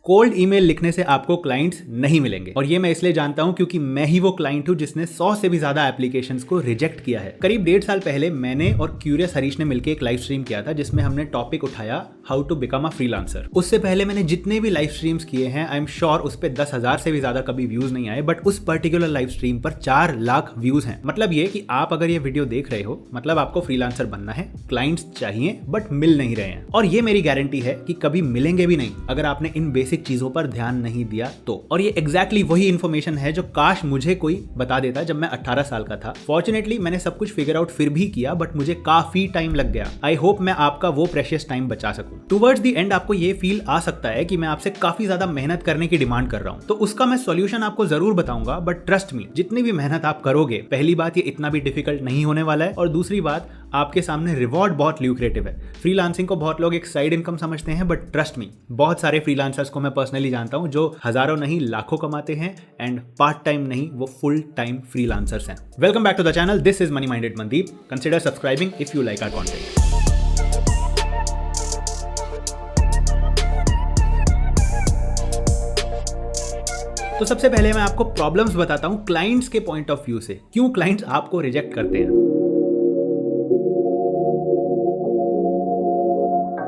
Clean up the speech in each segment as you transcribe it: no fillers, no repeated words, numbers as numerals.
Cold email लिखने से आपको क्लाइंट्स नहीं मिलेंगे, और ये मैं इसलिए जानता हूं क्योंकि मैं ही वो क्लाइंट हूं जिसने 100 से भी ज्यादा एप्लीकेशंस को रिजेक्ट किया है। करीब 1.5 साल पहले मैंने और क्यूरियस हरीश ने मिलकर एक लाइव स्ट्रीम किया था जिसमें हमने टॉपिक उठाया how to become a freelancer. उससे पहले मैंने जितने भी लाइव स्ट्रीम्स किए हैं, आई एम श्योर उस पर 10,000 से भी ज्यादा कभी व्यूज नहीं आए, बट उस पर्टिकुलर लाइव स्ट्रीम पर 4 लाख व्यूज हैं। मतलब ये कि आप अगर ये वीडियो देख रहे हो, मतलब आपको फ्रीलांसर बनना है, क्लाइंट्स चाहिए बट मिल नहीं रहे हैं। और ये मेरी गारंटी है कि कभी मिलेंगे भी नहीं अगर आपने इन बेसिक चीजों पर ध्यान नहीं दिया तो। और ये एग्जैक्टली वही इंफॉर्मेशन है जो काश मुझे कोई बता देता जब मैं 18 साल का था। फॉर्चुनेटली मैंने सब कुछ फिगर आउट फिर भी किया, बट मुझे काफी टाइम लग गया। आई होप मैं आपका वो प्रेशियस टाइम बचा सकूं। टुवर्ड्स द एंड आपको ये फील आ सकता है कि मैं आपसे काफी ज्यादा मेहनत करने की डिमांड कर रहा हूं, तो उसका मैं सॉल्यूशन आपको जरूर बताऊंगा, बट ट्रस्ट मी, जितनी भी मेहनत आप करोगे, पहली बात ये इतना भी डिफिकल्ट नहीं होने वाला है, और दूसरी बात आपके सामने रिवॉर्ड बहुत ल्यूक्रेटिव है। फ्रीलांसिंग को बहुत लोग एक साइड इनकम समझते हैं, बट ट्रस्ट मी, बहुत सारे फ्रीलांसर्स को मैं पर्सनली जानता हूं जो हजारों नहीं लाखों कमाते हैं, एंड पार्ट टाइम नहीं, वो फुल टाइम फ्रीलांसर्स हैं। Welcome back to the channel, this is money minded Mandeep. Consider subscribing if you like our content. तो सबसे पहले मैं आपको प्रॉब्लम्स बताता हूं क्लाइंट्स के पॉइंट ऑफ व्यू से, क्यों क्लाइंट्स आपको रिजेक्ट करते हैं।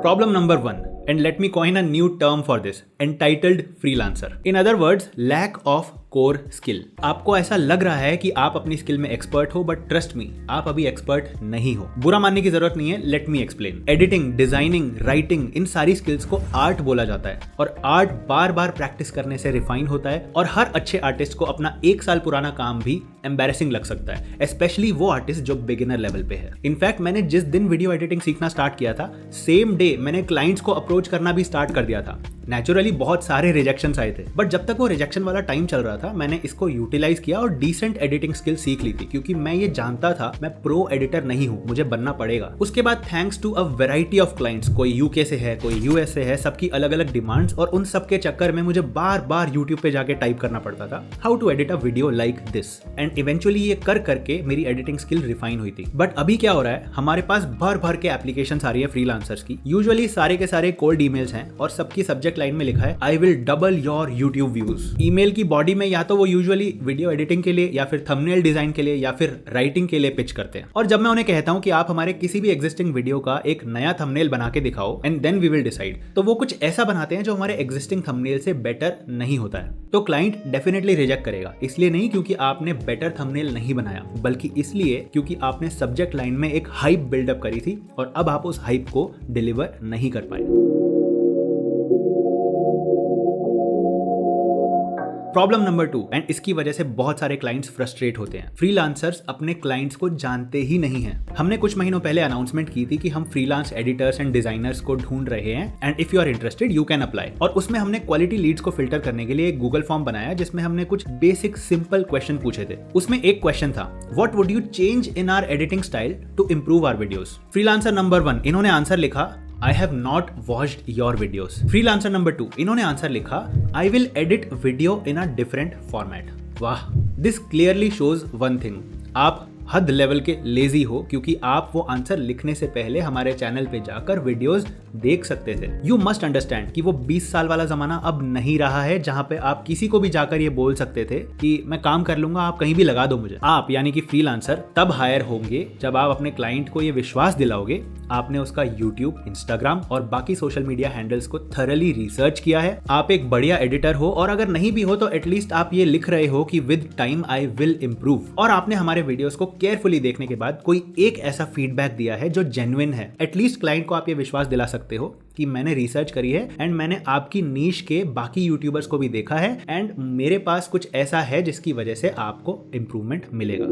Problem number 1, and let me coin a new term for this, entitled freelancer. In other words, lack of core skill. आपको ऐसा लग रहा है कि आप अपनी स्किल में एक्सपर्ट हो, बट ट्रस्ट मी, आप अभी एक्सपर्ट नहीं हो। बुरा मानने की जरूरत नहीं है, let me explain. Editing, designing, writing, इन सारी स्किल्स को आर्ट बोला जाता है, और आर्ट बार बार प्रैक्टिस करने से रिफाइन होता है, और हर अच्छे आर्टिस्ट को अपना 1 साल पुराना काम भी एम्बैरेसिंग लग सकता है, स्पेशली वो आर्टिस्ट जो बिगिनर लेवल पे है। इनफैक्ट मैंने जिस दिन वीडियो एडिटिंग सीखना स्टार्ट किया था, सेम डे मैंने क्लाइंट्स को अप्रोच करना भी स्टार्ट कर दिया था। नेचुरली बहुत सारे रिजेक्शंस आए थे, बट जब तक वो रिजेक्शन वाला टाइम चल रहा था, मैंने इसको यूटिलाइज किया और डिसेंट एडिटिंग स्किल सीख ली थी, क्योंकि मैं ये जानता था मैं प्रो एडिटर नहीं हूं, मुझे बनना पड़ेगा। उसके बाद thanks to a variety of clients, कोई यूके से है, कोई यूएस से है, सबकी अलग अलग डिमांड्स, और उन सब के चक्कर में मुझे बार बार यूट्यूब पे जाके टाइप करना पड़ता था how to edit a video like this, and eventually ये कर करके मेरी एडिटिंग स्किल रिफाइन हुई थी। बट अभी क्या हो रहा है, हमारे पास भर भर के एप्लीकेशंस आ रही है फ्रीलांसर्स की। यूजुअली सारे के सारे कोल्ड ईमेल्स हैं, और सबकी सब्जेक्ट लाइन में लिखा है I will double your YouTube views. Email की बॉडी में या तो वो यूजुअली वीडियो एडिटिंग के लिए, या फिर थंबनेल डिजाइन के लिए, या फिर राइटिंग के लिए पिच करते हैं। और जब मैं उन्हें कहता हूं कि आप हमारे किसी भी एग्जिस्टिंग वीडियो का एक नया थंबनेल बना के दिखाओ and then we will decide, तो वो कुछ ऐसा बनाते हैं जो हमारे एग्जिस्टिंग थंबनेल से बेटर नहीं होता है। तो क्लाइंट डेफिनेटली रिजेक्ट करेगा, इसलिए नहीं क्योंकि आपने बेटर थंबनेल नहीं बनाया, बल्कि इसलिए क्योंकि आपने सब्जेक्ट लाइन में एक हाइप बिल्डअप करी थी, और अब आप उस हाइप को डिलीवर नहीं कर पाए। प्रॉब्लम नंबर 2, एंड इसकी वजह से बहुत सारे क्लाइंट्स फ्रस्ट्रेट होते हैं। फ्रीलांसर्स अपने क्लाइंट्स को जानते ही नहीं हैं। हमने कुछ महीनों पहले अनाउंसमेंट की थी कि हम फ्रीलांस एडिटर्स एंड डिजाइनर्स को ढूंढ रहे हैं, and if you are interested you can apply. और उसमें हमने क्वालिटी लीड्स को फिल्टर करने के लिए एक गूगल फॉर्म बनाया जिसमें हमने कुछ बेसिक सिंपल क्वेश्चन पूछे थे। उसमें एक क्वेश्चन था, what would you change in our editing style to improve our videos. Freelancer number 1 इन्होंने आंसर लिखा, I have not watched your videos. Freelancer number 2 इन्होंने आंसर लिखा, I will edit video in a different format. वाह, this clearly shows one thing. आप हद level के lazy हो, क्योंकि आप वो आंसर लिखने से पहले हमारे चैनल पे जाकर वीडियोस देख सकते थे। यू मस्ट अंडरस्टैंड कि वो 20 साल वाला जमाना अब नहीं रहा है जहां पे आप किसी को भी जाकर ये बोल सकते थे कि मैं काम कर लूंगा, आप कहीं भी लगा दो मुझे। आप यानी कि फ्रीलांसर तब हायर होंगे जब आप अपने क्लाइंट को ये विश्वास दिलाओगे आपने उसका यूट्यूब, इंस्टाग्राम और बाकी सोशल मीडिया हैंडल्स को थरली रिसर्च किया है, आप एक बढ़िया एडिटर हो, और अगर नहीं भी हो तो एटलीस्ट आप ये लिख रहे हो कि with time I will improve, और आपने हमारे वीडियोस को केयरफुली देखने के बाद कोई एक ऐसा फीडबैक दिया है जो जेन्युइन है। एटलीस्ट क्लाइंट को आप ये विश्वास दिला सकते हो कि मैंने रिसर्च करी है, एंड मैंने आपकी नीश के बाकी यूट्यूबर्स को भी देखा है, एंड मेरे पास कुछ ऐसा है जिसकी वजह से आपको इंप्रूवमेंट मिलेगा।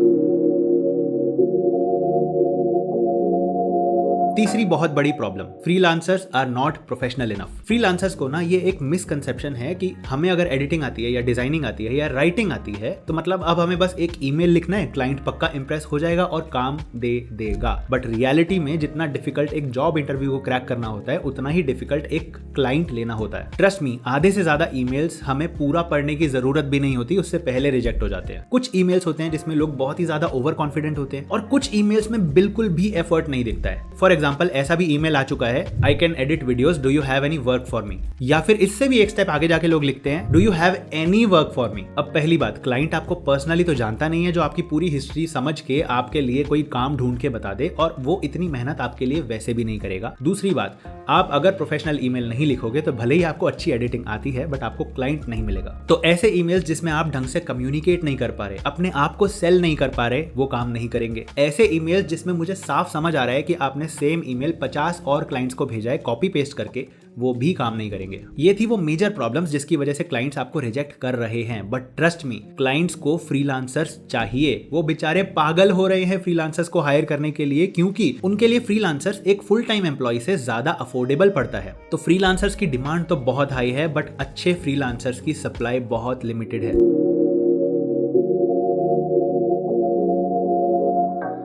तीसरी बहुत बड़ी problem, freelancers are not professional enough. Freelancers को ना ये एक मिसकंसेप्शन है कि हमें अगर एडिटिंग आती है, या डिजाइनिंग आती है, या राइटिंग आती है, तो मतलब अब हमें बस एक ईमेल लिखना है, क्लाइंट पक्का इंप्रेस हो जाएगा और काम दे देगा। बट रियलिटी में जितना डिफिकल्ट एक जॉब इंटरव्यू को क्रैक करना होता है, उतना ही डिफिकल्ट एक क्लाइंट लेना होता है। ट्रस्ट मी, आधे से ज्यादा ईमेल्स हमें पूरा पढ़ने की जरूरत भी नहीं होती, उससे पहले रिजेक्ट हो जाते हैं। कुछ ईमेल्स होते हैं जिसमें लोग बहुत ही ज्यादा ओवर कॉन्फिडेंट होते हैं, और कुछ ईमेल्स में बिल्कुल भी एफर्ट नहीं दिखता है। फॉर एग्जाम्पल ऐसा भी ईमेल आ चुका है, I can edit videos, do you have any work for me. या फिर इससे भी एक स्टेप आगे जाके लोग लिखते हैं, do you have any work for me. अब पहली बात, क्लाइंट आपको पर्सनली तो जानता नहीं है जो आपकी पूरी हिस्ट्री समझ के आपके लिए कोई काम ढूंढ के बता दे, और वो इतनी मेहनत आपके लिए वैसे भी नहीं करेगा। दूसरी बात, आप अगर प्रोफेशनल ईमेल नहीं लिखोगे तो भले ही आपको अच्छी एडिटिंग आती है बट आपको क्लाइंट नहीं मिलेगा। तो ऐसे ईमेल्स जिसमें आप ढंग से कम्युनिकेट नहीं कर पा रहे, अपने आप को सेल नहीं कर पा रहे, वो काम नहीं करेंगे। ऐसे ईमेल्स जिसमें मुझे साफ समझ आ रहा है कि आपने सेम ईमेल 50 और क्लाइंट्स को भेजा है कॉपी पेस्ट करके, वो भी काम नहीं करेंगे। ये थी वो मेजर प्रॉब्लम्स जिसकी वजह से क्लाइंट्स आपको रिजेक्ट कर रहे हैं। बट ट्रस्ट मी, क्लाइंट्स को फ्रीलांसर्स चाहिए। वो बेचारे पागल हो रहे हैं फ्रीलांसर्स को हायर करने के लिए, क्योंकि उनके लिए फ्रीलांसर्स एक फुल टाइम एम्प्लॉय से ज्यादा अफोर्डेबल पड़ता है। तो फ्रीलांसर्स की डिमांड तो बहुत हाई है, बट अच्छे फ्रीलांसर्स की सप्लाई बहुत लिमिटेड है।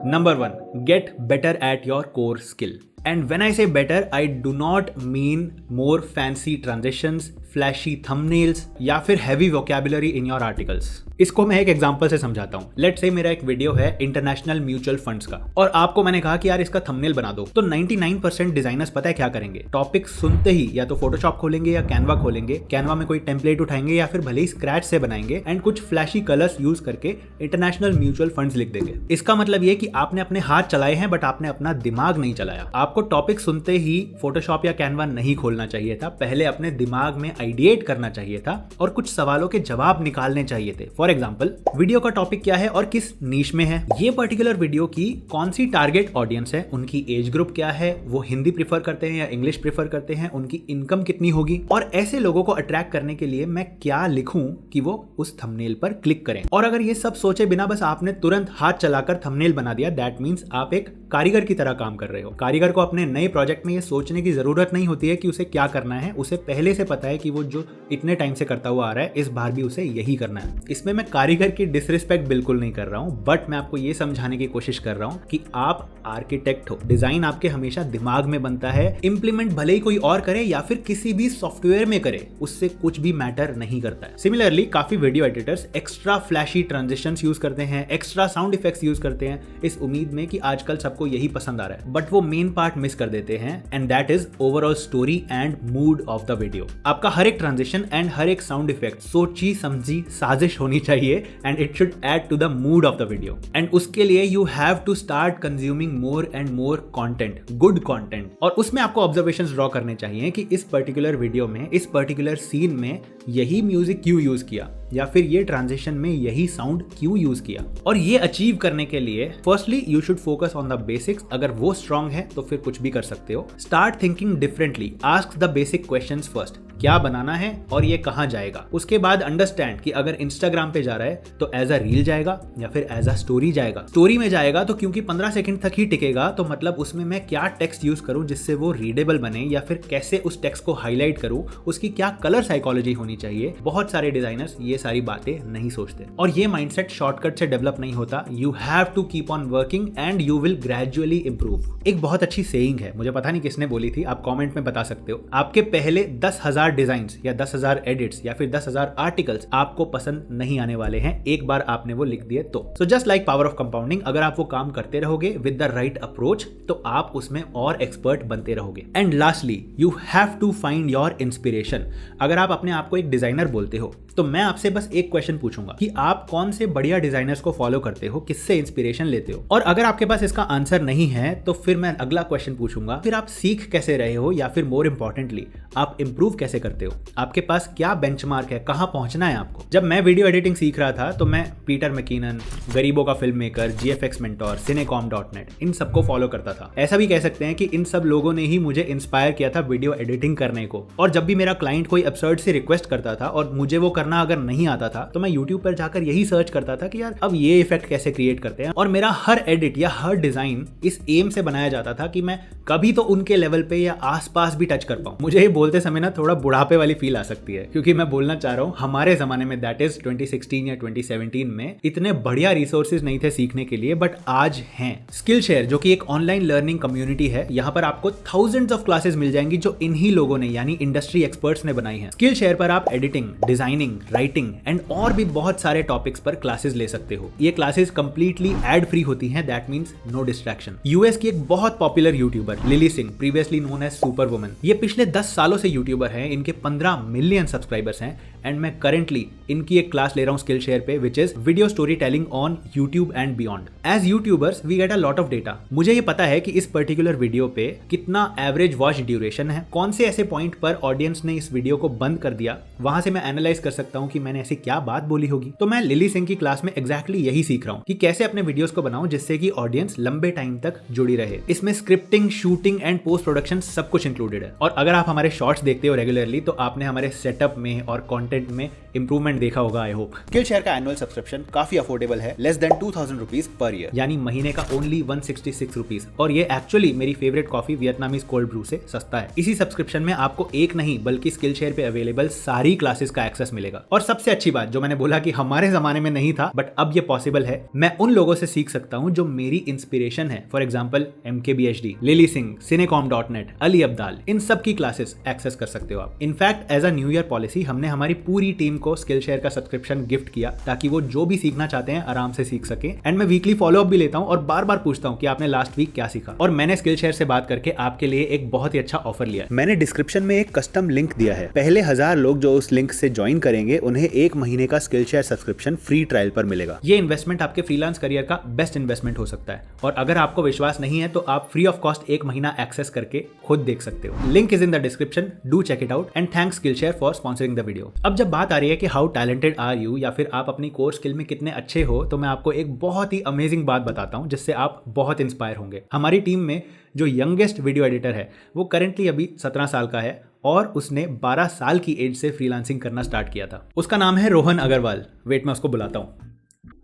Number 1, get better at your core skill. And when I say better, I do not mean more fancy transitions, flashy thumbnails या फिर heavy vocabulary in your articles. इसको मैं एक एग्जांपल से समझाता हूँ। लेट्स से मेरा एक वीडियो है इंटरनेशनल म्यूचुअल फंड्स का, और आपको मैंने कहा कि यार इसका थंबनेल बना दो। तो 99% डिजाइनर्स पता है क्या करेंगे, टॉपिक सुनते ही या तो फोटोशॉप खोलेंगे या कैनवा खोलेंगे, कैनवा में कोई टेम्पलेट उठाएंगे या फिर भले ही स्क्रैच से बनाएंगे एंड कुछ फ्लैशी कलर्स यूज करके इंटरनेशनल म्यूचुअल फंड्स लिख देंगे। इसका मतलब ये कि आपने अपने हाथ चलाए हैं बट आपने अपना दिमाग नहीं चलाया। आपको टॉपिक सुनते ही फोटोशॉप या कैनवा नहीं खोलना चाहिए था, पहले अपने दिमाग में आइडिएट करना चाहिए था और कुछ सवालों के जवाब निकालने चाहिए थे। फॉर एग्जाम्पल, वीडियो का टॉपिक क्या है और किस नीश में है, ये पर्टिकुलर वीडियो की कौन सी टारगेट ऑडियंस है, उनकी एज ग्रुप क्या है, वो हिंदी प्रीफर करते हैं या इंग्लिश प्रीफर करते हैं, उनकी इनकम कितनी होगी, और ऐसे लोगों को अट्रैक्ट करने के लिए मैं क्या लिखूं कि वो उस थंबनेल पर क्लिक करें। और अगर ये सब सोचे बिना बस आपने तुरंत हाथ चलाकर थंबनेल बना दिया, दैट मींस आप एक कारीगर की तरह काम कर रहे हो। कारीगर को अपने नए प्रोजेक्ट में ये सोचने की जरूरत नहीं होती है कि उसे क्या करना है, उसे पहले से पता है कि वो जो इतने टाइम से करता हुआ आ रहा है इस बार भी उसे यही करना है। इसमें मैं कारीगर की डिसरिस्पेक्ट बिल्कुल नहीं कर रहा हूं, बट मैं आपको ये समझाने की कोशिश कर रहा हूं कि आप आर्किटेक्ट हो, डिजाइन आपके हमेशा दिमाग में बनता है, इंप्लीमेंट भले ही कोई और करे या फिर किसी भी सॉफ्टवेयर में करे, उससे कुछ भी मैटर नहीं करता है। सिमिलरली काफी video editors extra flashy transitions use करते हैं, एक्स्ट्रा साउंड इफेक्ट्स यूज करते हैं इस उम्मीद में कि आजकल सबको यही पसंद आ रहा है, बट वो मेन पार्ट मिस कर देते हैं, and that is overall story and mood of the video. आपका हर एक ट्रांजिशन एंड हर एक साउंड इफेक्ट सोची समझी साजिश होनी चाहिए, and it should add to the mood of the video. And उसके लिए you have to start consuming more and more content, good content, और उसमें आपको ऑब्जर्वेशंस ड्रॉ करने चाहिए कि इस पर्टिकुलर वीडियो में, इस पर्टिकुलर सीन में यही म्यूजिक क्यों यूज किया, या फिर ये ट्रांजिशन में यही साउंड क्यों यूज किया। और ये अचीव करने के लिए firstly you should focus on the basics. अगर वो स्ट्रांग है तो फिर कुछ भी कर सकते हो। Start thinking differently, ask the basic questions first, क्या बनाना है और ये कहां जाएगा। उसके बाद अंडरस्टैंड कि अगर इंस्टाग्राम पे जा रहा है तो एज अ रील जाएगा या फिर एज अ स्टोरी जाएगा। स्टोरी में जाएगा तो क्योंकि 15 सेकंड तक ही टिकेगा, तो मतलब उसमें मैं क्या टेक्स्ट यूज करूं जिससे वो रीडेबल बने, या फिर कैसे उस टेक्स्ट को हाईलाइट करूं, उसकी क्या कलर साइकोलॉजी होनी चाहिए। बहुत सारे डिजाइनर्स ये सारी बातें नहीं सोचते, और ये माइंडसेट शॉर्टकट से डेवलप नहीं होता। You have to keep on working and you will gradually improve. एक बहुत अच्छी सेइंग है, मुझे पता नहीं किसने बोली थी, आप कमेंट में बता सकते हो। आपके पहले 10,000 डिजाइन्स या 10,000 एडिट्स या फिर 10,000 आर्टिकल्स आपको पसंद नहीं आने वाले हैं एक बार आपने वो लिख दिए तो। So just like power of compounding, अगर आप वो काम करते रहोगे विद द राइट अप्रोच तो आप उसमें और एक्सपर्ट बनते रहोगे। And lastly, you have to find your inspiration. अगर आप अपने आप को एक डिजाइनर बोलते हो तो मैं आपसे बस एक क्वेश्चन पूछूंगा कि आप कौन से बढ़िया डिजाइनर्स को फॉलो करते हो, किससे इंस्पिरेशन लेते हो। और अगर आपके पास इसका आंसर नहीं है तो फिर मैं अगला क्वेश्चन पूछूंगा, फिर आप सीख कैसे रहे हो, या फिर मोर इंपॉर्टेंटली आप इंप्रूव कैसे करते हो। आपके पास क्या बेंचमार्क है, कहां पहुंचना है आपको। जब मैं वीडियो एडिटिंग सीख रहा था तो मैं पीटर मैकिनन, गरीबों का film maker, GFX mentor, cinecom.net इन सबको फॉलो करता था। ऐसा भी कह सकते हैं कि इन सब लोगों ने ही मुझे इंस्पायर किया था वीडियो एडिटिंग करने को। और जब भी मेरा क्लाइंट कोई एब्सर्ड से रिक्वेस्ट करता था और मुझे वो करना अगर नहीं आता था तो मैं यूट्यूब पर जाकर यही सर्च करता था कि यार अब ये इफेक्ट कैसे क्रिएट करते हैं। और मेरा हर एडिट या हर डिजाइन इस एम से बनाया जाता था कि मैं कभी तो उनके लेवल पे या आसपास भी टच कर पाऊं। मुझे ये बोलते समय ना थोड़ा बुढ़ापे वाली फील आ सकती है, क्योंकि मैं बोलना चाह रहा हूँ हमारे जमाने में दैट इज 2016 या 2017 में इतने बढ़िया रिसोर्सेज नहीं थे सीखने के लिए, बट आज हैं। स्किल शेयर जो कि एक ऑनलाइन लर्निंग कम्युनिटी है, यहाँ पर आपको थाउजेंड्स ऑफ क्लासेस मिल जाएंगी जो इन्हीं लोगों ने यानी इंडस्ट्री एक्सपर्ट्स ने बनाई है। स्किल शेयर पर आप एडिटिंग, डिजाइनिंग, राइटिंग एंड और भी बहुत सारे टॉपिक्स पर क्लासेस ले सकते हो। ये क्लासेस कंप्लीटली एड फ्री होती हैं, that means no distraction. US की एक बहुत popular YouTuber Lilly Singh, previously known as Superwoman, ये पिछले 10 सालों से यूट्यूबर हैं, इनके 15 मिलियन सब्सक्राइबर्स हैं एंड मैं करेंटली इनकी एक क्लास ले रहा हूं स्किल शेयर पे, which is video storytelling on YouTube and beyond. As YouTubers we get a lot of data. मुझे ये पता है कि इस पर्टिकुलर वीडियो पे कितना एवरेज वॉच ड्यूरेशन है, कौन से ऐसे पॉइंट पर ऑडियंस ने इस वीडियो को बंद कर दिया, वहां से मैं एनालाइज कर सकता हूं कि मैंने ऐसी क्या बात बोली होगी। तो मैं लिली सिंह की क्लास में एग्जैक्टली यही सीख रहा हूं कि कैसे अपने वीडियोस को बनाऊं जिससे कि ऑडियंस लंबे टाइम तक जुड़ी रहे। इसमें scripting, shooting and post production सब कुछ इंक्लूडेड है। और अगर आप हमारे शॉर्ट्स देखते हो रेगुलरली तो आपने हमारे सेटअप में और कंटेंट में इंप्रूवमेंट देखा होगा, आई होप। स्किल शेयर का एनुअल सब्सक्रिप्शन काफी अफोर्डेबल है, less than 2000 rupees per year, यानी महीने का ओनली 166 रुपीज। और ये एक्चुअली मेरी favourite coffee Vietnamese cold brew से सस्ता है। इसी सब्सक्रिप्शन में आपको एक नहीं बल्कि स्किल शेयर पे अवेलेबल सारी क्लासेस का एक्सेस मिलेगा। और सबसे अच्छी बात जो मैंने बोला कि हमारे जमाने में नहीं था बट अब ये पॉसिबल है, मैं उन लोगों से सीख सकता हूं जो मेरी इंस्पिरेशन है। For example MKBHD, Lilly Singh, Cinecom.net, Ali Abdaal, इन सब की क्लासेस एक्सेस कर सकते हो आप। In fact as a new year policy हमने हमारी पूरी टीम को स्किल शेयर का सब्सक्रिप्शन गिफ्ट किया ताकि वो जो भी सीखना चाहते हैं आराम से सीख सके। एंड मैं वीकली फॉलो अप भी लेता हूं और बार बार पूछता हूं कि आपने लास्ट वीक क्या सीखा। और मैंने स्किल शेयर से बात करके आपके लिए एक बहुत ही अच्छा ऑफर लिया है। मैंने डिस्क्रिप्शन में एक कस्टम लिंक दिया है। पहले 1000 लोग जो उस लिंक से ज्वाइन करेंगे उन्हें 1 महीने का skill share subscription free trial पर मिलेगा। ये इन्वेस्टमेंट आपके फ्रीलांस करियर का बेस्ट इन्वेस्टमेंट हो सकता है। और अगर आपको विश्वास नहीं है तो आप फ्री ऑफ कॉस्ट 1 महीना एक्सेस करके खुद देख सकते हो। Link is in the description, do check it out and thanks Skillshare for sponsoring the video. अब जब बात आ रही है कि हाउ टैलेंटेड आर यू या फिर आप अपनी कोर स्किल में कितने अच्छे हो, तो मैं आपको एक बहुत ही अमेजिंग बात बताता हूं जिससे आप बहुत इंस्पायर होंगे। हमारी टीम में जो यंगेस्ट वीडियो एडिटर है वो करेंटली अभी 17 साल का है और उसने 12 साल की एज से फ्रीलांसिंग करना स्टार्ट किया था। उसका नाम है रोहन अग्रवाल। वेट, मैं उसको बुलाता हूँ।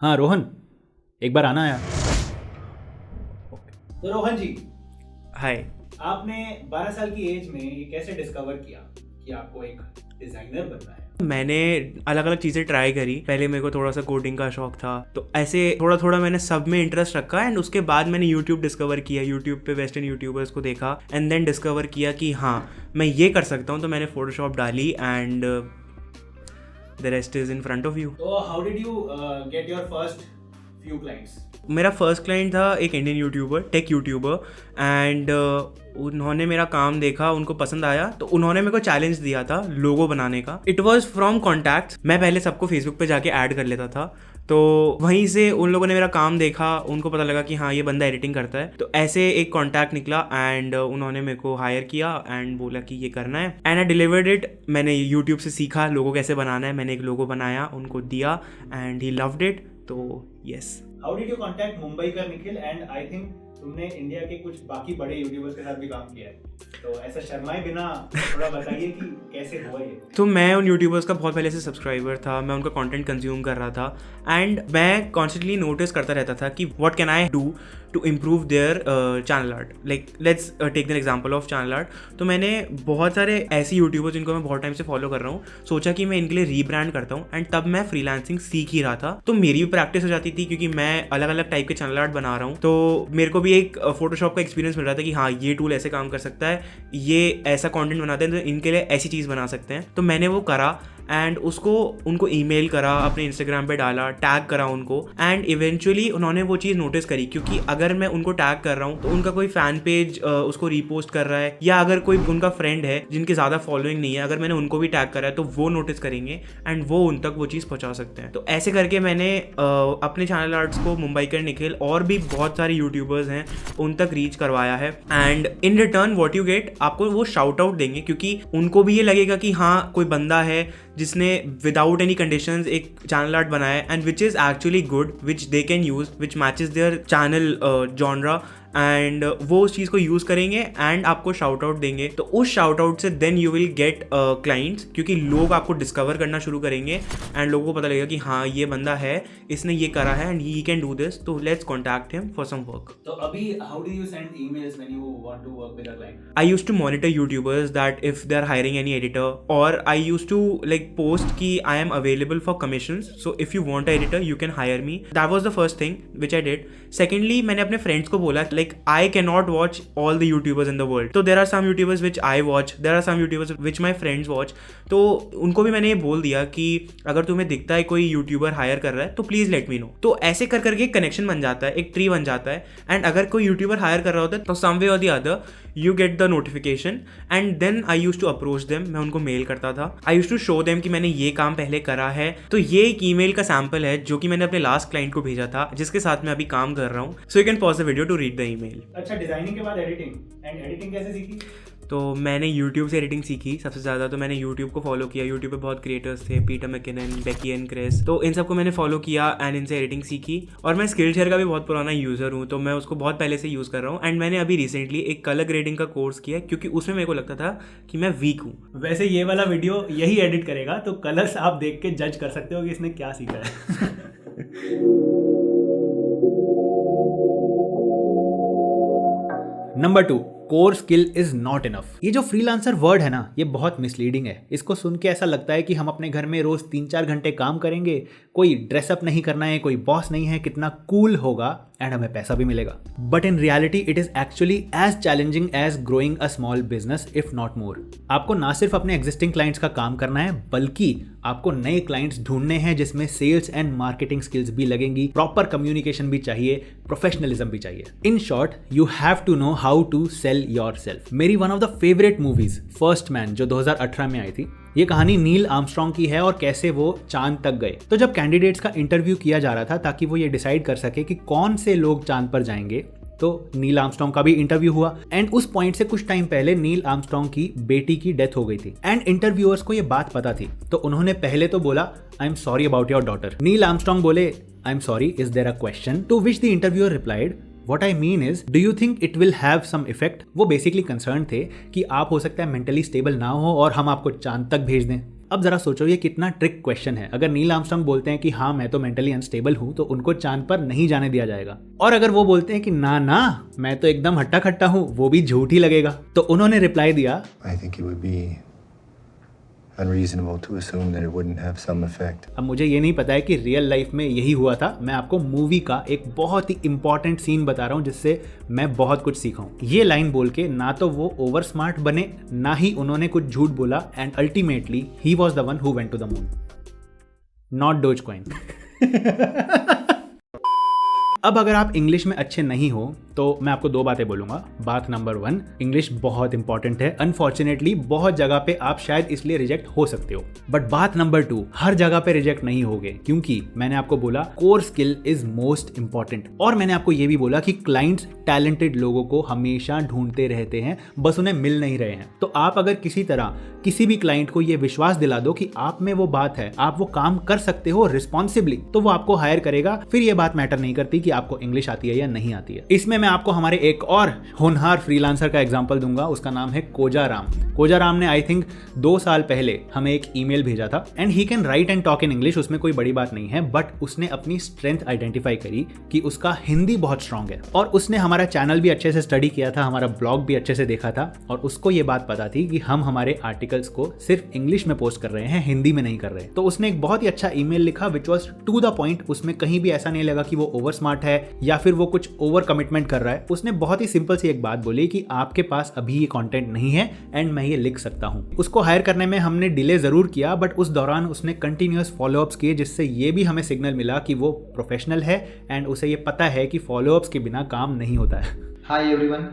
हाँ रोहन, एक बार आना यार। तो रोहन जी, हाय। आपने 12 साल की एज में ये कैसे डिस्कवर किया कि आपको एक डिजाइनर बनना है? मैंने अलग अलग चीज़ें ट्राई करी। पहले मेरे को थोड़ा सा कोडिंग का शौक था, तो ऐसे थोड़ा थोड़ा मैंने सब में इंटरेस्ट रखा। एंड उसके बाद मैंने यूट्यूब डिस्कवर किया, यूट्यूब पे वेस्टर्न यूट्यूबर्स को देखा एंड देन डिस्कवर किया कि हाँ मैं ये कर सकता हूँ। तो मैंने फोटोशॉप डाली and the rest is in front of you. तो how did you get your first few clients? मेरा फर्स्ट क्लाइंट था एक Indian YouTuber, tech YouTuber, and उन्होंने मेरा काम देखा, उनको पसंद आया, तो उन्होंने मेरे को चैलेंज दिया था लोगो बनाने का। It was from contacts. मैं पहले सबको फेसबुक पे जाके ऐड कर लेता था, तो वहीं से उन लोगों ने मेरा काम देखा, उनको पता लगा कि हाँ ये बंदा एडिटिंग करता है। तो ऐसे एक कॉन्टैक्ट निकला एंड उन्होंने मेरे को हायर किया एंड बोला कि ये करना है एंड आई डिलीवर्ड इट। मैंने यूट्यूब से सीखा लोगो कैसे बनाना है, मैंने एक लोगो बनाया, उनको दिया एंड ही लव्ड इट। तो yes. How did you contact Mumbai का निखिल? एंड आई थिंक तुमने इंडिया के कुछ बाकी बड़े यूट्यूबर्स के साथ भी काम किया है, तो ऐसा शर्माए बिना थोड़ा बताइए कि कैसे हुआ ये? तो मैं उन यूट्यूबर्स का बहुत पहले से सब्सक्राइबर था, मैं उनका कंटेंट कंज्यूम कर रहा था एंड मैं कॉन्स्टेंटली नोटिस करता रहता था कि what can I do to improve their channel art. Like let's take the example of channel art. तो मैंने बहुत सारे ऐसे यूट्यूबर्स जिनको मैं बहुत टाइम से फॉलो कर रहा हूँ, सोचा कि मैं इनके लिए रीब्रांड करता हूँ। एंड तब मैं फ्रीलांसिंग सीख ही रहा था, तो मेरी भी प्रैक्टिस हो जाती थी क्योंकि मैं अलग अलग टाइप के चैनल आर्ट बना रहा हूँ। तो मेरे को भी एक फोटोशॉप का एक्सपीरियंस मिल रहा था कि हाँ ये टूल ऐसे काम कर सकता है, ये ऐसा कंटेंट बनाते हैं तो इनके लिए ऐसी चीज़ बना सकते हैं। तो मैंने वो करा एंड उनको ईमेल करा, अपने इंस्टाग्राम पे डाला, टैग करा उनको एंड इवेंचुअली उन्होंने वो चीज़ नोटिस करी। क्योंकि अगर मैं उनको टैग कर रहा हूँ तो उनका कोई फैन पेज उसको रीपोस्ट कर रहा है, या अगर कोई उनका फ्रेंड है जिनके ज़्यादा फॉलोइंग नहीं है, अगर मैंने उनको भी टैग करा है तो वो नोटिस करेंगे एंड वो उन तक वो चीज़ पहुँचा सकते हैं। तो ऐसे करके मैंने अपने चैनल आर्ट्स को मुंबई के निखिल और भी बहुत सारे यूट्यूबर्स हैं उन तक रीच करवाया है। And in return what you get, आपको वो शाउट आउट देंगे क्योंकि उनको भी ये लगेगा कि हाँ कोई बंदा है जिसने विदाउट एनी कंडीशंस एक चैनल आर्ट बनाया and which is actually good, which they can use, which matches there channel genre and वो उस चीज़ को यूज़ करेंगे एंड आपको शाउट आउट देंगे। तो उस शाउट आउट से then you will get clients, क्योंकि लोग आपको डिस्कवर करना शुरू करेंगे एंड लोगों को पता लगेगा कि हाँ ये बंदा है, इसने ये करा है and he can do this, तो let's contact him for some work. तो अभी how do you send emails when you want to work with a client? I used to monitor YouTubers that if they're hiring any editor, or I used to like post ki I am available for commissions, so if you want an editor you can hire me. That was the first thing which I did. Secondly, मैंने अपने friends को बोला like I cannot watch all the YouTubers in the world. So there are some YouTubers which I watch, there are some YouTubers which my friends watch. तो उनको भी मैंने ये बोल दिया कि अगर तुम्हें दिखता है कोई YouTuber हायर कर रहा है तो प्लीज़ लेट मी नो। तो ऐसे कर करके एक कनेक्शन बन जाता है, एक ट्री बन जाता है, एंड अगर कोई YouTuber हायर कर रहा होता है तो सम वे और the other you get the notification and then I used to approach them. मैं उनको मेल करता था, I used to show them कि मैंने ये काम पहले करा है। तो ये एक ईमेल का सैंपल है जो कि मैंने अपने लास्ट क्लाइंट को भेजा था, जिसके साथ मैं अभी काम कर रहा हूँ। So you can pause the video to read the email. अच्छा, डिजाइनिंग के बाद एडिटिंग, एंड एडिटिंग कैसे सीखी? तो मैंने YouTube से एडिटिंग सीखी सबसे ज़्यादा। तो मैंने YouTube को फॉलो किया, YouTube पे बहुत क्रिएटर्स थे, Peter McKinnon, Becky and Chris, तो इन सबको मैंने फॉलो किया एंड इनसे एडिटिंग सीखी। और मैं स्किलशेयर का भी बहुत पुराना यूज़र हूँ, तो मैं उसको बहुत पहले से यूज़ कर रहा हूँ। एंड मैंने अभी रिसेंटली एक कलर ग्रेडिंग का कोर्स किया, क्योंकि उसमें मेरे को लगता था कि मैं वीक हूँ। वैसे ये वाला वीडियो यही एडिट करेगा, तो कलर्स आप देख के जज कर सकते हो कि इसने क्या सीखा है। Number 2, core skill is not enough. ये जो फ्रीलांसर वर्ड है ना, ये बहुत मिसलीडिंग है। इसको सुन के ऐसा लगता है कि हम अपने घर में रोज 3-4 घंटे काम करेंगे, कोई ड्रेसअप नहीं करना है, कोई बॉस नहीं है, कितना कूल होगा एंड हमें पैसा भी मिलेगा। But in reality it is actually as challenging as growing a small business if not more. आपको ना सिर्फ अपने एग्जिस्टिंग क्लाइंट्स का काम करना है, बल्कि आपको नए क्लाइंट्स ढूंढने हैं जिसमें सेल्स एंड मार्केटिंग स्किल्स भी लगेंगी, प्रॉपर कम्युनिकेशन भी चाहिए, प्रोफेशनलिज्म भी चाहिए। In short, you have to know how to sell yourself. मेरी one of the favourite movies First Man, जो 2018 में आई थी, ये कहानी नील आर्मस्ट्रॉन्ग की है और कैसे वो चांद तक गए। तो जब कैंडिडेट्स का इंटरव्यू किया जा रहा था ताकि वो ये डिसाइड कर सके कि कौन से लोग चांद पर जाएंगे, तो नील आर्मस्ट्रॉन्ग का भी इंटरव्यू हुआ। एंड उस पॉइंट से कुछ टाइम पहले नील आर्मस्ट्रॉन्ग की बेटी की डेथ हो गई थी एंड इंटरव्यूअर्स को ये बात पता थी। तो उन्होंने पहले तो बोला, I am sorry about your daughter. Neil Armstrong बोले, I am sorry, is there a question? To which the interviewer replied, What I mean is, do you think it will have some effect? वो basically concern थे कि आप हो सकता है mentally stable ना हो और हम आपको चांद तक भेज दें। अब जरा सोचो ये कितना ट्रिक क्वेश्चन है। अगर नील आर्मस्ट्रॉन्ग बोलते हैं कि हाँ मैं तो मेंटली अनस्टेबल हूँ, तो उनको चांद पर नहीं जाने दिया जाएगा। और अगर वो बोलते हैं कि ना ना मैं तो एकदम हट्टा खट्टा हूँ, वो भी झूठ ही लगेगा। तो उन्होंने रिप्लाई दिया, I think it would be unreasonable to assume that it wouldn't have some effect. अब मुझे ये नहीं पता है कि रियल लाइफ में यही हुआ था। मैं आपको मूवी का एक बहुत ही इंपॉर्टेंट सीन बता रहा हूँ जिससे मैं बहुत कुछ सीखा हूँ। ये लाइन बोल के ना तो वो ओवर स्मार्ट बने, ना ही उन्होंने कुछ झूठ बोला, and ultimately he was the one who went to the moon, not Dogecoin. अब अगर आप इंग्लिश में अच्छे नहीं हो तो मैं आपको 2 बातें बोलूंगा। बात नंबर 1, इंग्लिश बहुत इंपॉर्टेंट है। अनफॉर्चुनेटली बहुत जगह पे आप शायद इसलिए रिजेक्ट हो सकते हो। बट बात नंबर 2, हर जगह पे रिजेक्ट नहीं होगे, क्योंकि मैंने आपको बोला core skill is most important. और मैंने आपको ये भी बोला कि क्लाइंट्स टैलेंटेड लोगों को हमेशा ढूंढते रहते हैं, बस उन्हें मिल नहीं रहे हैं। तो आप अगर किसी तरह किसी भी क्लाइंट को ये विश्वास दिला दो कि आप में वो बात है, आप वो काम कर सकते हो रिस्पॉन्सिबली, तो वो आपको हायर करेगा। फिर ये बात मैटर नहीं करती कि आपको इंग्लिश आती है या नहीं आती है। इसमें मैं आपको हमारे एक और होनहार फ्रीलांसर का एग्जांपल दूंगा। उसका नाम है कोजा राम। कोजा राम ने आई थिंक 2 साल पहले हमें एक ईमेल भेजा था, and he can write and talk in English, उसमें कोई बड़ी बात नहीं है। बट उसने अपनी स्ट्रेंथ आइडेंटिफाई करी कि उसका हिंदी बहुत स्ट्रांग है, और उसने हमारा चैनल भी अच्छे से स्टडी किया था, हमारा ब्लॉग भी अच्छे से देखा था, और उसको ये बात पता थी कि हम हमारे आर्टिकल्स को सिर्फ इंग्लिश में पोस्ट कर रहे हैं, हिंदी में नहीं कर रहे। तो उसने एक बहुत ही अच्छा ईमेल लिखा which was to the point. उसमें कहीं भी ऐसा नहीं लगा कि वो ओवर स्मार्ट है या फिर वो कुछ ओवर कमिटमेंट कर रहा है। उसने बहुत ही सिंपल सी एक बात बोली कि आपके पास अभी ये कंटेंट नहीं है एंड मैं ये लिख सकता हूँ। उसको हायर करने में हमने डिले जरूर किया, बट उस दौरान उसने कंटिन्यूअस फॉलोअप्स किए, जिससे ये भी हमें सिग्नल मिला कि वो प्रोफेशनल है एंड उसे ये पता है कि फॉलोअप्स के बिना काम नहीं होता है। हाय एवरीवन,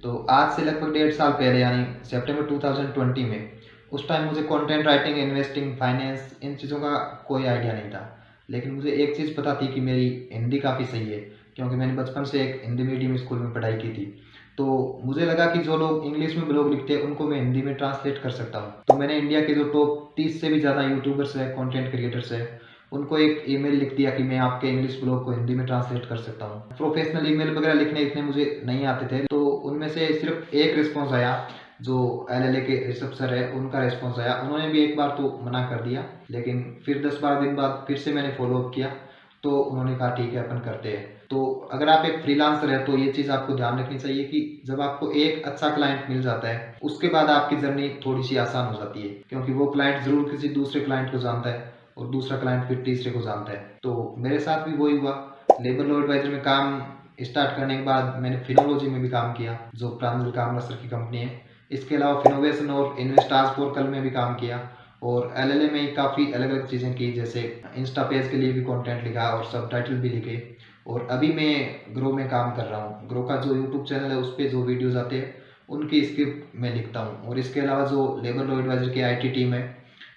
तो आज से लगभग 1.5 साल पहले यानी सितंबर 2020 में, उस टाइम मुझे कंटेंट राइटिंग, इन्वेस्टिंग, फाइनेंस, इन चीज़ों का कोई आइडिया नहीं था। लेकिन मुझे एक चीज़ पता थी कि मेरी हिंदी काफ़ी सही है, क्योंकि मैंने बचपन से एक हिंदी मीडियम स्कूल में पढ़ाई की थी। तो मुझे लगा कि जो लोग इंग्लिश में ब्लॉग लिखते हैं उनको मैं हिंदी में ट्रांसलेट कर सकता हूँ। तो मैंने इंडिया के जो टॉप 30 से भी ज़्यादा यूट्यूबर्स हैं, कंटेंट क्रिएटर्स हैं, उनको एक ईमेल लिख दिया कि मैं आपके इंग्लिश ब्लॉग को हिंदी में ट्रांसलेट कर सकता हूँ। प्रोफेशनल ईमेल वगैरह लिखने इतने मुझे नहीं आते थे, तो उनमें से सिर्फ एक रिस्पॉन्स आया, जो LLA के ऋषभ सर है उनका रिस्पॉन्स आया। उन्होंने भी एक बार तो मना कर दिया, लेकिन फिर 10-12 दिन बाद फिर से मैंने फॉलोअप किया, तो उन्होंने कहा ठीक है अपन करते हैं। तो अगर आप एक फ्रीलांसर है तो ये चीज़ आपको ध्यान रखनी चाहिए कि जब आपको एक अच्छा क्लाइंट मिल जाता है उसके बाद आपकी जर्नी थोड़ी सी आसान हो जाती है, क्योंकि वो क्लाइंट ज़रूर किसी दूसरे क्लाइंट को जानता है और दूसरा क्लाइंट फिर तीसरे को जानता है। तो मेरे साथ भी वही हुआ। लेबर लॉ एडवाइजर में काम स्टार्ट करने के बाद मैंने फिनोलॉजी में भी काम किया, जो प्रांजल कामरा सर की कंपनी है। इसके अलावा फिनोवेशन और इन्वेस्टार्स पोर्टल में भी काम किया, और LLA में ही काफ़ी अलग अलग चीज़ें की, जैसे इंस्टा पेज के लिए भी कंटेंट लिखा और सब टाइटल भी लिखे। और अभी मैं ग्रो में काम कर रहा हूँ। ग्रो का जो यूट्यूब चैनल है उस पर जो वीडियोज़ आते हैं उनकी स्क्रिप्ट मैं लिखता हूँ। और इसके अलावा जो लेबर लॉ एडवाइजर की IT टीम है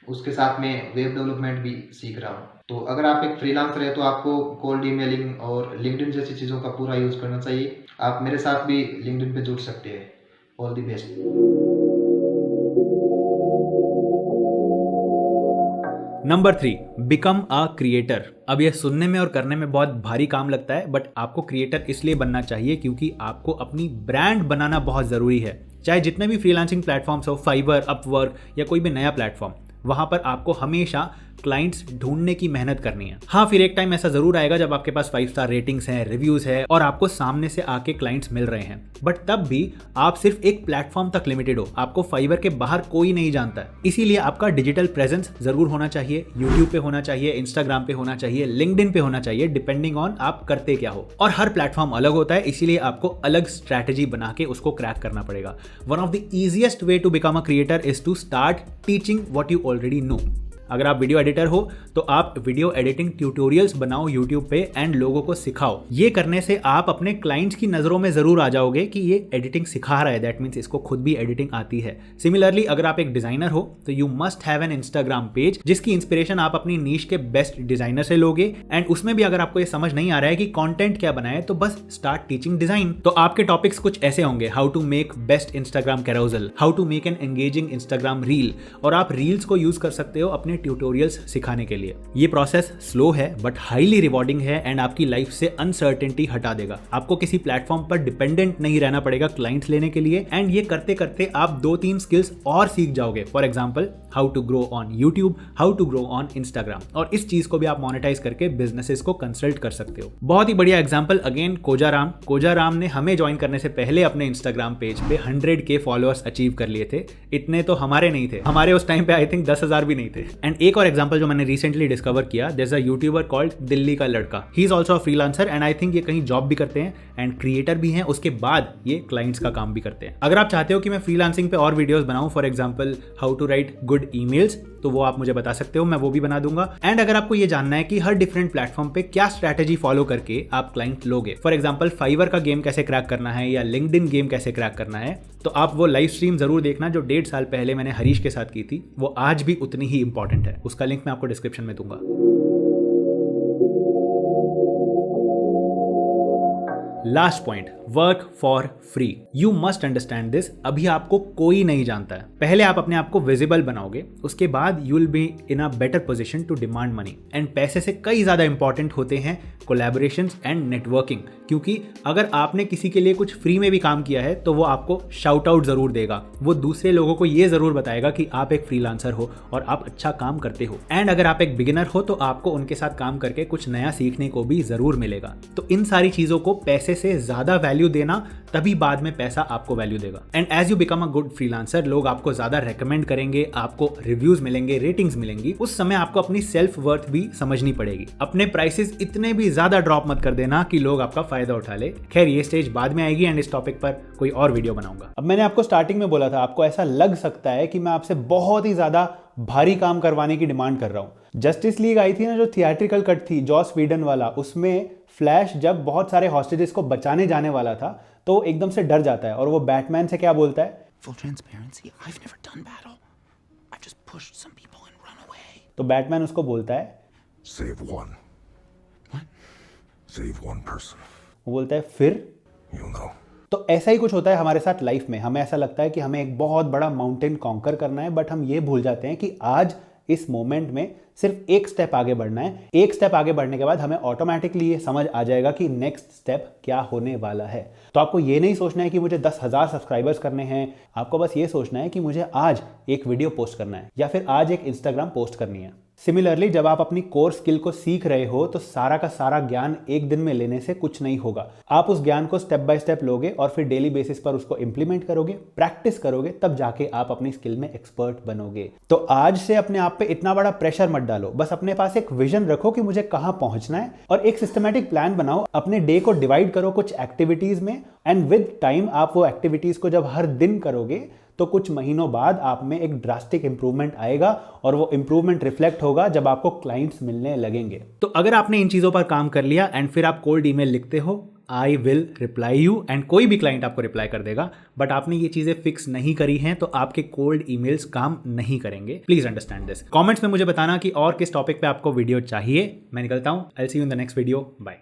उसके साथ में वेब डेवलपमेंट भी सीख रहा हूँ। तो अगर आप एक फ्रीलांसर है तो आपको कोल्ड ईमेलिंग और लिंक्डइन जैसी चीज़ों का पूरा यूज़ करना चाहिए। आप मेरे साथ भी लिंक्डइन पे जुड़ सकते हैं। All the best. Number 3, become a creator. अब यह सुनने में और करने में बहुत भारी काम लगता है, बट आपको क्रिएटर इसलिए बनना चाहिए क्योंकि आपको अपनी ब्रांड बनाना बहुत ज़रूरी है। चाहे जितने भी फ्रीलांसिंग प्लेटफॉर्म्स हो, फाइवर, अपवर्क या कोई भी नया प्लेटफॉर्म, वहाँ पर आपको हमेशा क्लाइंट्स ढूंढने की मेहनत करनी है। हाँ, फिर एक टाइम ऐसा जरूर आएगा जब आपके पास 5 स्टार रेटिंग्स हैं, रिव्यूज है और आपको सामने से आके क्लाइंट्स मिल रहे हैं, बट तब भी आप सिर्फ एक प्लेटफॉर्म तक लिमिटेड हो। आपको फाइवर के बाहर कोई नहीं जानता है, इसीलिए आपका डिजिटल प्रेजेंस जरूर होना चाहिए। यूट्यूब पे होना चाहिए, इंस्टाग्राम पे होना चाहिए, लिंक्डइन पे होना चाहिए, डिपेंडिंग ऑन आप करते क्या हो। और हर प्लेटफॉर्म अलग होता है, इसीलिए आपको अलग स्ट्रैटेजी बना के उसको क्रैक करना पड़ेगा। One of the easiest way to become a creator is to start teaching what you already know. अगर आप वीडियो एडिटर हो तो आप वीडियो एडिटिंग ट्यूटोरियल्स बनाओ यूट्यूब पे एंड लोगों को सिखाओ। ये करने से आप अपने क्लाइंट्स की नज़रों में ज़रूर आ जाओगे कि ये एडिटिंग सिखा रहा है, दैट मीन्स इसको खुद भी एडिटिंग आती है। सिमिलरली अगर आप एक डिज़ाइनर हो तो you must have an Instagram page जिसकी इंस्पिरेशन आप अपनी नीश के बेस्ट डिज़ाइनर से लोगे। एंड उसमें भी अगर आपको ये समझ नहीं आ रहा है कि कॉन्टेंट क्या बनाए तो बस स्टार्ट टीचिंग डिज़ाइन। तो आपके टॉपिक्स कुछ ऐसे होंगे: how to make best Instagram carousel, how to make an engaging Instagram reel, और आप रील्स को यूज़ कर सकते हो अपने ट्यूटोरियल्स सिखाने के लिए। ये प्रोसेस स्लो है बट हाईली रिवॉर्डिंग है एंड आपकी लाइफ से अनसर्टेनिटी हटा देगा। आपको किसी प्लेटफॉर्म पर डिपेंडेंट नहीं रहना पड़ेगा क्लाइंट्स लेने के लिए, एंड ये करते करते आप 2-3 स्किल्स और सीख जाओगे। For example, how to grow on YouTube, how to grow on Instagram, और इस चीज को भी आप मोनेटाइज करके बिजनेसेस को कंसल्ट कर सकते हो। बहुत ही बढ़िया एग्जांपल अगेन कोजा राम ने हमें ज्वाइन करने से पहले अपने इंस्टाग्राम पेज पे 100K फॉलोअर्स अचीव कर लिए थे। इतने तो हमारे नहीं थे, हमारे उस टाइम पे आई थिंक 10,000 भी नहीं थे। एंड एक और एग्जांपल जो मैंने रिसेंटली डिस्कवर किया, there is a YouTuber called Delhi का लड़का। He is also a freelancer and I think ये कहीं जॉब भी करते हैं एंड क्रिएटर भी हैं, उसके बाद ये क्लाइंट्स का काम भी करते हैं। अगर आप चाहते हो कि मैं फ्रीलांसिंग पे और वीडियोस बनाऊं, for example how to write good emails, तो वो आप मुझे बता सकते हो, मैं वो भी बना दूंगा। एंड अगर आपको ये जानना है कि हर डिफरेंट प्लेटफॉर्म पे क्या स्ट्रैटेजी फॉलो करके आप क्लाइंट लोगे, फॉर एग्जांपल फाइवर का गेम कैसे क्रैक करना है या लिंक्डइन गेम कैसे क्रैक करना है, तो आप वो लाइव स्ट्रीम जरूर देखना जो 1.5 साल पहले मैंने हरीश के साथ की थी। वो आज भी उतनी ही इंपॉर्टेंट है, उसका लिंक मैं आपको डिस्क्रिप्शन में दूंगा। Last point, work for free. You must understand this. अभी आपको कोई नहीं जानता है, पहले आप अपने आप को विजिबल बनाओगे, उसके बाद you will be in a better position to demand money. And पैसे से कई ज्यादा इंपॉर्टेंट होते हैं कोलैबोरेशंस एंड नेटवर्किंग, क्योंकि अगर आपने किसी के लिए कुछ फ्री में भी काम किया है तो वो आपको शाउट आउट जरूर देगा, वो दूसरे लोगों को ये जरूर बताएगा कि आप एक फ्रीलांसर हो और आप अच्छा काम करते हो। एंड अगर आप एक बिगिनर हो तो आपको उनके साथ काम करके कुछ नया सीखने को भी जरूर मिलेगा। तो इन सारी चीजों को पैसे से ज्यादा वैल्यू देना, तभी बाद में पैसा आपको वैल्यू देगा। And as you become a good freelancer, लोग आपको ज्यादा रेकमेंड करेंगे, आपको रिव्यूज मिलेंगे, रेटिंग्स मिलेंगी। उस समय आपको अपनी सेल्फ वर्थ भी समझनी पड़ेगी। अपने प्राइसेस इतने भी ज्यादा ड्रॉप मत कर देना कि लोग आपका फायदा उठा ले। खैर, ये स्टेज बाद में आएगी एंड इस टॉपिक पर कोई और वीडियो बनाऊंगा। अब मैंने आपको स्टार्टिंग में बोला था, आपको ऐसा लग सकता है कि मैं आपसे बहुत ही ज्यादा भारी काम करवाने की डिमांड कर रहा हूं। जस्टिस लीग आई थी ना, जो थिएट्रिकल कट थी जॉस व्हीडन वाला, उसमें फ्लैश जब बहुत सारे हॉस्टेजेस को बचाने जाने वाला था तो एकदम से डर जाता है और वो बैटमैन से क्या बोलता है, Full transparency, I've never done battle. I've just pushed some people and run away. तो बैटमैन उसको बोलता है, Save one. What? Save one person. वो बोलता है फिर। You'll know. तो ऐसा ही कुछ होता है हमारे साथ लाइफ में। हमें ऐसा लगता है कि हमें एक बहुत बड़ा माउंटेन कॉन्कर करना है, बट हम ये भूल जाते हैं कि आज इस मोमेंट में सिर्फ एक स्टेप आगे बढ़ना है। एक स्टेप आगे बढ़ने के बाद हमें ऑटोमेटिकली ये समझ आ जाएगा कि नेक्स्ट स्टेप क्या होने वाला है। तो आपको ये नहीं सोचना है कि मुझे 10,000 सब्सक्राइबर्स करने हैं, आपको बस ये सोचना है कि मुझे आज एक वीडियो पोस्ट करना है या फिर आज एक इंस्टाग्राम पोस्ट करनी है। सिमिलरली जब आप अपनी कोर स्किल को सीख रहे हो तो सारा का सारा ज्ञान एक दिन में लेने से कुछ नहीं होगा। आप उस ज्ञान को स्टेप बाय स्टेप लोगे और फिर डेली बेसिस पर उसको इंप्लीमेंट करोगे, प्रैक्टिस करोगे, तब जाके आप अपनी स्किल में एक्सपर्ट बनोगे। तो आज से अपने आप पे इतना बड़ा प्रेशर मत डालो, बस अपने पास एक विजन रखो कि मुझे कहाँ पहुंचना है और एक सिस्टमैटिक प्लान बनाओ। अपने डे को डिवाइड करो कुछ एक्टिविटीज में एंड विद टाइम आप वो एक्टिविटीज को जब हर दिन करोगे तो कुछ महीनों बाद आप में एक ड्रास्टिक इंप्रूवमेंट आएगा और वो इंप्रूवमेंट रिफ्लेक्ट होगा जब आपको क्लाइंट्स मिलने लगेंगे। तो अगर आपने इन चीज़ों पर काम कर लिया एंड फिर आप कोल्ड ईमेल लिखते हो, I will reply you, and कोई भी क्लाइंट आपको रिप्लाई कर देगा, बट आपने ये चीज़ें फिक्स नहीं करी हैं तो आपके कोल्ड ईमेल्स काम नहीं करेंगे। Please understand this. कमेंट्स में मुझे बताना कि और किस टॉपिक पे आपको वीडियो चाहिए। मैं निकलता हूँ। I will see you in the next video. Bye.